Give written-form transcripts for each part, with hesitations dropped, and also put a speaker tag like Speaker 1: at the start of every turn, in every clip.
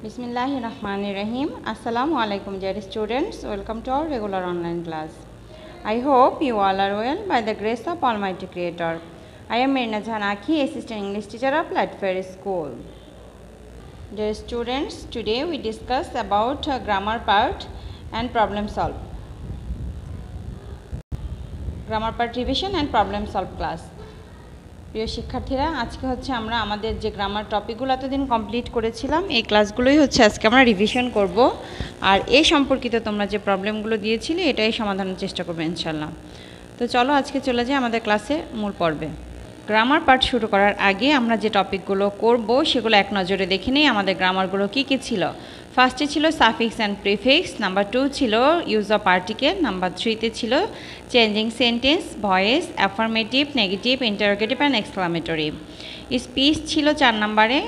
Speaker 1: Bismillahirrahmanirrahim. Assalamu alaikum dear students. Welcome to our regular online class. I hope you all are well by the grace of Almighty Creator. I am Mirna Janaki, Assistant English Teacher of Latfair School. Dear students, today we discuss about grammar part and problem solve. Grammar part revision and problem solve class. প্রিয় শিক্ষার্থীরা, আজকে হচ্ছে আমরা আমাদের যে grammar টপিকগুলো এতদিন complete করেছিলাম এই ক্লাসগুলোই হচ্ছে আজকে আমরা রিভিশন করব। আর এই সম্পর্কিত তোমরা যে প্রবলেমগুলো দিয়েছিলে এটাই সমাধানের চেষ্টা করবে ইনশাআল্লাহ। তো চলো আজকে চলে যাই আমাদের ক্লাসে মূল পর্বে। গ্রামার পার্ট শুরু করার আগে আমরা যে টপিকগুলো করব সেগুলো এক নজরে দেখে নেই আমাদের গ্রামারগুলো কী কী ছিল। ফার্স্টে ছিল সাফিক্স অ্যান্ড প্রিফিক্স, নাম্বার 2 ছিল ইউজ অফ আর্টিকেল, নাম্বার 3তে ছিল changing sentence, voice, affirmative, negative, interrogative and exclamatory. Speech ছিল 4 নম্বরে,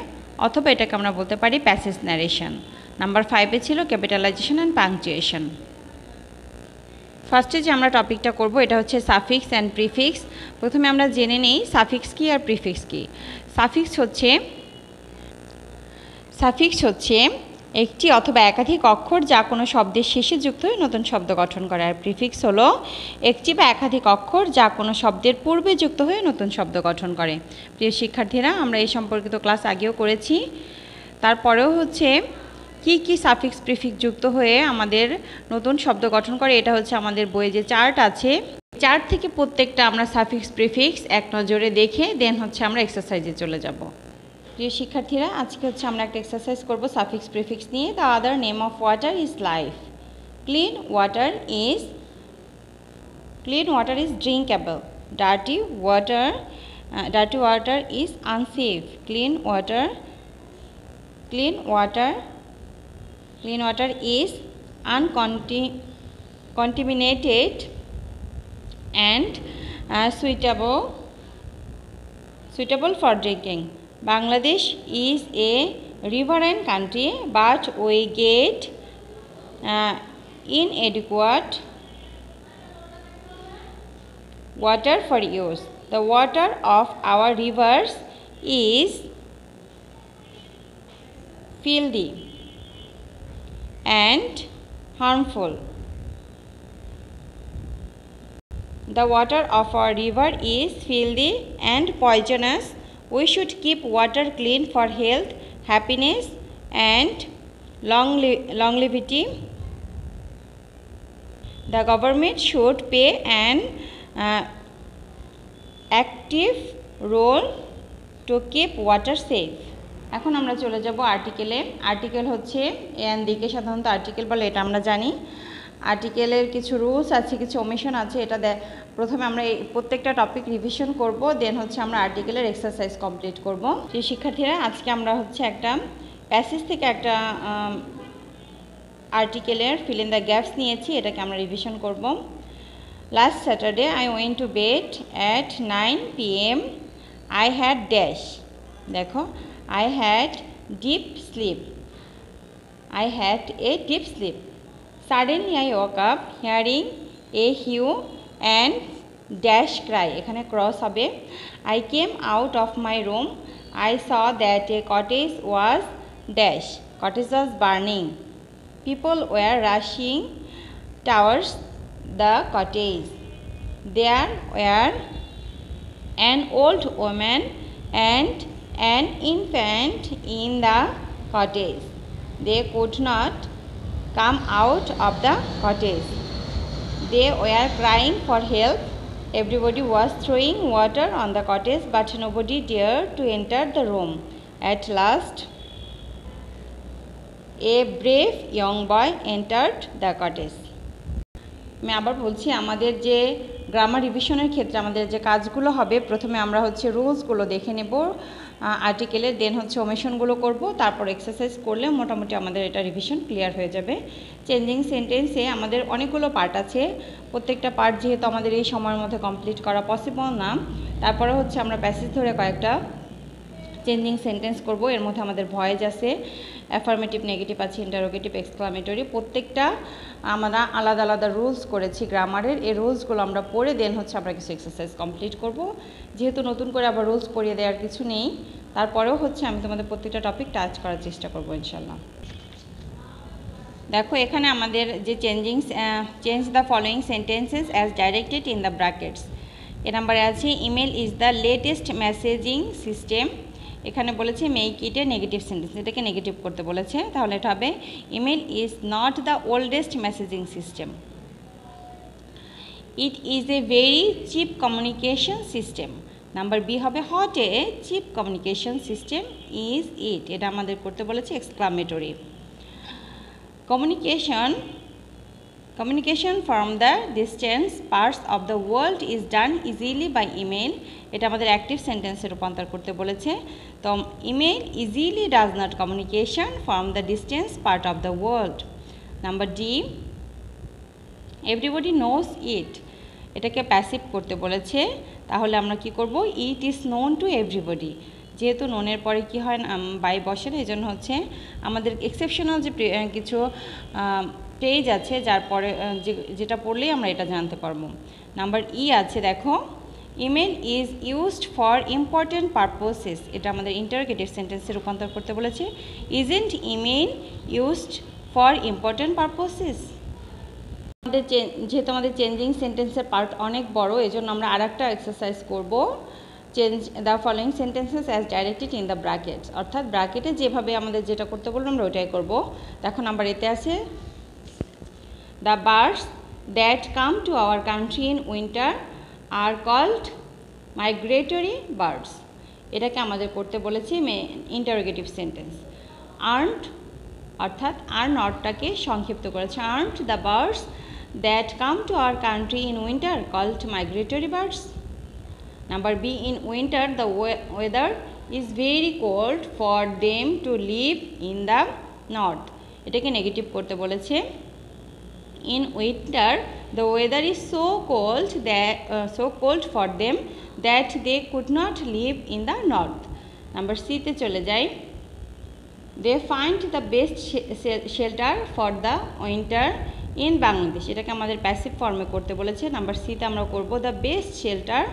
Speaker 1: অথবা এটাকে আমরা বলতে পারি প্যাসেজ ন্যারেশন। নাম্বার 5-এ ছিল ক্যাপিটালাইজেশন অ্যান্ড পাংচুয়েশন। ফার্স্টে যে আমরা টপিকটা করব এটা হচ্ছে সাফিক্স অ্যান্ড প্রিফিক্স। প্রথমে আমরা জেনে নেই সাফিক্স কী আর প্রিফিক্স কী। সাফিক্স হচ্ছে একটি অথবা একাধিক অক্ষর যা কোনো শব্দের শেষে যুক্ত হয়ে নতুন শব্দ গঠন করে। আর প্রিফিক্স হলো একটি বা একাধিক অক্ষর যা কোনো শব্দের পূর্বে যুক্ত হয়ে নতুন শব্দ গঠন করে। প্রিয় শিক্ষার্থীরা, আমরা এই সম্পর্কিত ক্লাস আগেও করেছি। তারপরেও হচ্ছে কি কি সাফিক্স প্রিফিক্স যুক্ত হয়ে আমাদের নতুন শব্দ গঠন করে এটা হচ্ছে আমাদের বইয়ে যে চার্ট আছে, চার্ট থেকে প্রত্যেকটা আমরা সাফিক্স প্রিফিক্স এক নজরে দেখে দেন হচ্ছে আমরা এক্সারসাইজে চলে যাব। প্রিয় শিক্ষার্থীরা, আজকে হচ্ছে আমরা একটা এক্সারসাইজ করব সাফিক্স প্রিফিক্স নিয়ে। The other name of water is life, clean water is drinkable, dirty water is unsafe, clean water is uncontaminated and suitable for drinking. Bangladesh is a riverine country, but we get inadequate water for use. The water of our rivers is filthy and harmful. The water of our river is filthy and poisonous. We should keep water clean for health, happiness and longevity. The government should play an active role to keep water safe. এখন আমরা চলে যাব আর্টিকেলে। Article হচ্ছে N দিকে সাধারণত article বলে, এটা আমরা জানি। আর্টিকেলের কিছু রুলস আছে, কিছু ওমিশন আছে। এটা প্রথমে আমরা এই প্রত্যেকটা টপিক রিভিশন করব, দেন হচ্ছে আমরা আর্টিকেলের এক্সারসাইজ কমপ্লিট করব। সেই শিক্ষার্থীরা, আজকে আমরা হচ্ছে একটা প্যাসেজ থেকে একটা আর্টিকেলের ফিল ইন দ্য গ্যাপস নিয়েছি, এটাকে আমরা রিভিশন করব। Last Saturday I went to bed at 9 PM. I had dash, দেখো I had a deep sleep. Suddenly I woke up hearing a hue and dash cry. এখানে cross হবে। I came out of my room. I saw that a cottage was burning. People were rushing towards the cottage. There were an old woman and an infant in the cottage. They could not come out of the cottage. They were crying for help. Everybody was throwing water on the cottage, but nobody dared to enter the room. At last, a brave young boy entered the cottage. আমি আবার বলছি, আমাদের যে grammar রিভিশনের ক্ষেত্রে আমাদের যে কাজগুলো হবে, প্রথমে আমরা হচ্ছে রুলসগুলো দেখে নেব আর্টিকেলের, দেন হচ্ছে ওমিশনগুলো করব, তারপর এক্সারসাইজ করলে মোটামুটি আমাদের এটা রিভিশন ক্লিয়ার হয়ে যাবে। চেঞ্জিং সেন্টেন্সে আমাদের অনেকগুলো পার্ট আছে, প্রত্যেকটা পার্ট যেহেতু আমাদের এই সময়ের মধ্যে কমপ্লিট করা পসিবল না, তারপরে হচ্ছে আমরা প্যাসেজ ধরে কয়েকটা চেঞ্জিং সেন্টেন্স করব। এর মধ্যে আমাদের ভয়েস আছে, অ্যাফার্মেটিভ, নেগেটিভ আছে, ইন্টারোগেটিভ, এক্সক্লামেটরি। প্রত্যেকটা আমরা আলাদা আলাদা রুলস করেছি গ্রামারের। এই রুলসগুলো আমরা পড়ে দেন হচ্ছে আমরা কিছু এক্সারসাইজ কমপ্লিট করব। যেহেতু নতুন করে আবার রুলস পড়িয়ে দেওয়ার কিছু নেই, তারপরেও হচ্ছে আমি তোমাদের প্রত্যেকটা টপিক টাচ করার চেষ্টা করব ইনশাল্লাহ। দেখো এখানে আমাদের যে change the following sentences as directed in the brackets, A নাম্বারে আছে email is the latest messaging system. এখানে বলেছে make it a negative sentence, এটাকে নেগেটিভ করতে বলেছে, তাহলে এটা হবে email is not the oldest messaging system. It is a very cheap communication system. Number B হবে what a cheap communication system is it, এটা আমাদের করতে বলেছে exclamatory. Communication from the distant parts of the world is done easily by email, এটা আমাদের active সেন্টেন্সে রূপান্তর করতে বলেছে। তো email easily does not communication from the distance part of the world. Number D everybody knows it, এটাকে passive করতে বলেছে, তাহলে আমরা কি করব it is known to everybody, যেহেতু নোনের পরে কি হয় বাই বসে না, এই জন্য হচ্ছে আমাদের এক্সেপশনাল যে কিছু পেজ আছে যার পরে যেটা পড়লেই আমরা এটা জানতে পারবো। নাম্বার ই আছে দেখো email is used for important পারপোসেস, এটা আমাদের ইন্টারোগেটিভ সেন্টেন্সে রূপান্তর করতে বলেছে। Isn't email used for important পারপোসেস। যেহেতু আমাদের চেঞ্জিং সেন্টেন্সের পার্ট অনেক বড়, এই জন্য আমরা আর একটা এক্সারসাইজ করব, change the following sentences as directed in the brackets, অর্থাৎ ব্র্যাকেটে যেভাবে আমাদের যেটা করতে বলবো আমরা ওইটাই করব। দেখো নাম্বার এতে আছে the birds that come to our country in winter are called migratory birds, এটাকে আমাদের করতে বলেছি ইন্টারোগেটিভ সেন্টেন্স। আর্নড অর্থাৎ আর নটটাকে সংক্ষিপ্ত করেছে, aren't the birds that come to our country in winter called migratory birds. Number B in winter the weather is very cold for them to live in the north, এটাকে negative করতে বলেছে। In winter the weather is so cold for them that they could not live in the north. Number সিতে চলে যাই, they find the best shelter for the winter in Bangladesh, এটাকে আমাদের passive ফর্মে করতে বলেছে। নাম্বার সিতে আমরা করব the best shelter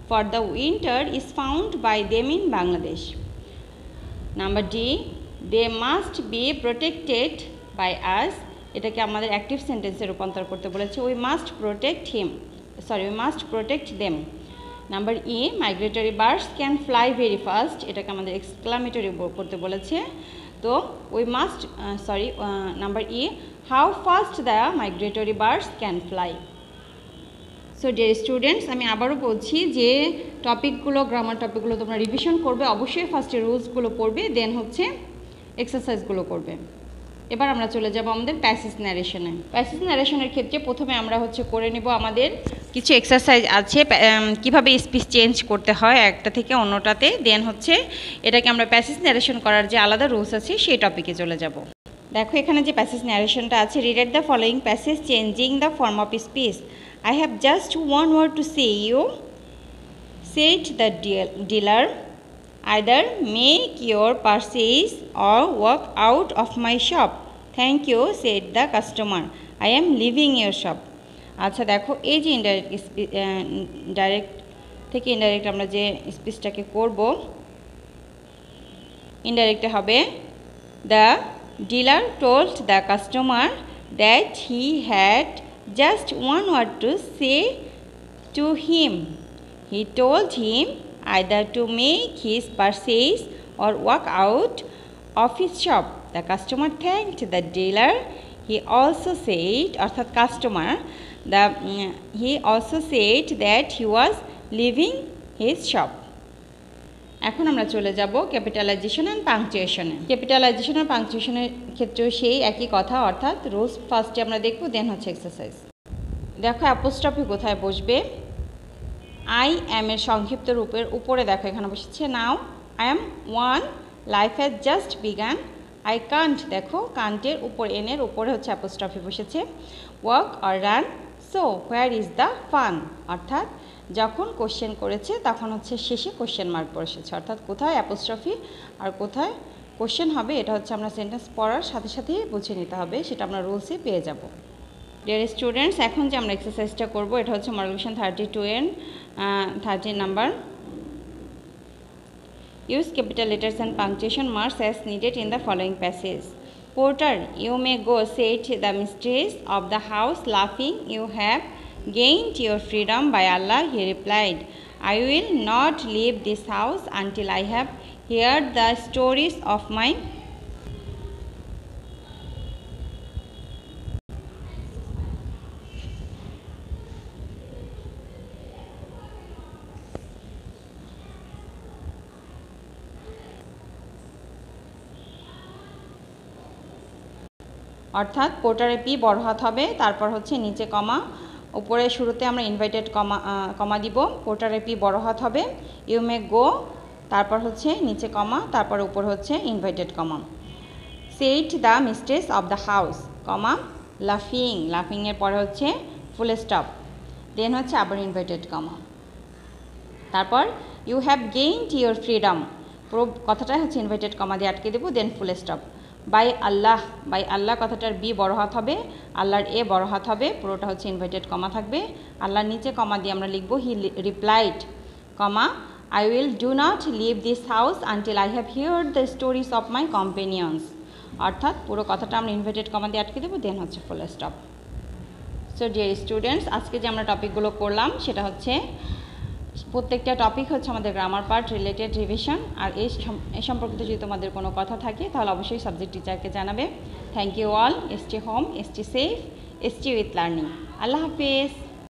Speaker 1: for the winter is found by them in Bangladesh. Number D they must be protected by us, এটাকে আমাদের অ্যাক্টিভ সেন্টেন্সে রূপান্তর করতে বলেছে। We must protect them. Number E migratory birds can fly very fast, এটাকে আমাদের exclamatory করতে বলেছে। তো number E how fast the migratory birds can fly. So dear students, আমি আবারও বলছি যে টপিকগুলো গ্রামার টপিকগুলো তোমরা রিভিশন করবে, অবশ্যই ফার্স্টে রুলসগুলো পড়বে, দেন হচ্ছে এক্সারসাইজগুলো করবে। এবার আমরা চলে যাব আমাদের প্যাসেজ ন্যারেশনে। প্যাসেজ ন্যারেশনের ক্ষেত্রে প্রথমে আমরা হচ্ছে করে নেব আমাদের কিছু এক্সারসাইজ আছে কিভাবে স্পিচ চেঞ্জ করতে হয় একটা থেকে অন্যটাতে, দেন হচ্ছে এটাকে আমরা প্যাসেজ ন্যারেশন করার যে আলাদা রুলস আছে সেই টপিকে চলে যাব। দেখো এখানে যে প্যাসেজ ন্যারেশনটা আছে, read the following passage changing the form of speech. I have just one word to say you, said the dealer. Either make your purchase or walk out of my shop. Thank you, said the customer. I am leaving your shop. আচ্ছা দেখো এই যে direct থেকে indirect আমরা যে স্পিচটাকে করব, ইনডাইরেক্টে হবে the dealer told the customer that he had just one word to say to him. He told him either to make his purchase or walk out of his shop. The customer thanked the dealer. He also said, অর্থাৎ customer, he also said that he was leaving his shop. এখন আমরা চলে যাব capitalisation and পাংচুয়েশনে। Capitalisation আর পাংচুয়েশনের ক্ষেত্রেও সেই একই কথা, অর্থাৎ রুলস ফার্স্টে আমরা দেখব, দেন হচ্ছে এক্সারসাইজ। দেখো অ্যাপোস্ট্রফি কোথায় বসবে, আই অ্যাম এর সংক্ষিপ্ত রূপের উপরে দেখো এখানে বসেছে now I am one, life has just begun. I can't, দেখো কান্টের উপর এনের উপরে হচ্ছে অ্যাপোস্ট্রফি বসেছে। ওয়াক আর run, so where is the fun, অর্থাৎ যখন কোশ্চেন করেছে তখন হচ্ছে শেষে কোশ্চেন মার্ক বসেছে, অর্থাৎ কোথায় অ্যাপোস্ট্রফি আর কোথায় কোশ্চেন হবে এটা হচ্ছে আমরা সেন্টেন্স পড়ার সাথে সাথেই বুঝে নিতে হবে, সেটা আমরা রুলসে পেয়ে যাব। ডিয়ার স্টুডেন্টস, এখন যে আমরা এক্সারসাইজটা করব এটা হচ্ছে মডেল কোয়েশ্চেন 32 এর 30 number. Use capital letters and punctuation marks as needed in the following passage. Porter, you may go, said the mistress of the house, laughing. You have gained your freedom by Allah, he replied. I will not leave this house until I have heard the stories of my অর্থাৎ পোর্টারে P বড় হাত হবে, তারপর হচ্ছে নিচে কমা, উপরে শুরুতে আমরা ইনভাইটেড কমা দিব, পোর্টারে পি বড় হাত হবে, ইউ মে গো, তারপর হচ্ছে নিচে কমা, তারপর উপর হচ্ছে inverted comma. Said the mistress of the house comma লাফিং, লাফিংয়ের পরে হচ্ছে ফুল স্টপ, দেন হচ্ছে আবার ইনভাইটেড কমা, তারপর you have gained your freedom, পুরো কথাটাই হচ্ছে ইনভাইটেড কমা দিয়ে আটকে দেবো, দেন ফুল স্টপ। বাই আল্লাহ, বাই আল্লাহ কথাটার বি বড় হাত হবে, আল্লাহর এ বড় হাত হবে, পুরোটা হচ্ছে ইনভাইটেড কমা থাকবে, আল্লাহর নিচে কমা দিয়ে আমরা লিখব he replied comma I will do not leave this house until I have heard the stories of my companions, অর্থাৎ পুরো কথাটা আমরা ইনভাইটেড কমা দিয়ে আটকে দেবো, দেন হচ্ছে full stop. So dear students, আজকে যে আমরা টপিকগুলো করলাম সেটা হচ্ছে প্রত্যেকটা টপিক হচ্ছে আমাদের গ্রামার পার্ট রিলেটেড রিভিশন। আর এই সম্পর্কিত যদি তোমাদের কোনো কথা থাকে তাহলে অবশ্যই সাবজেক্ট টিচারকে জানাবে। Thank you all. Stay home, stay safe, stay with learning. আল্লাহ হাফিজ।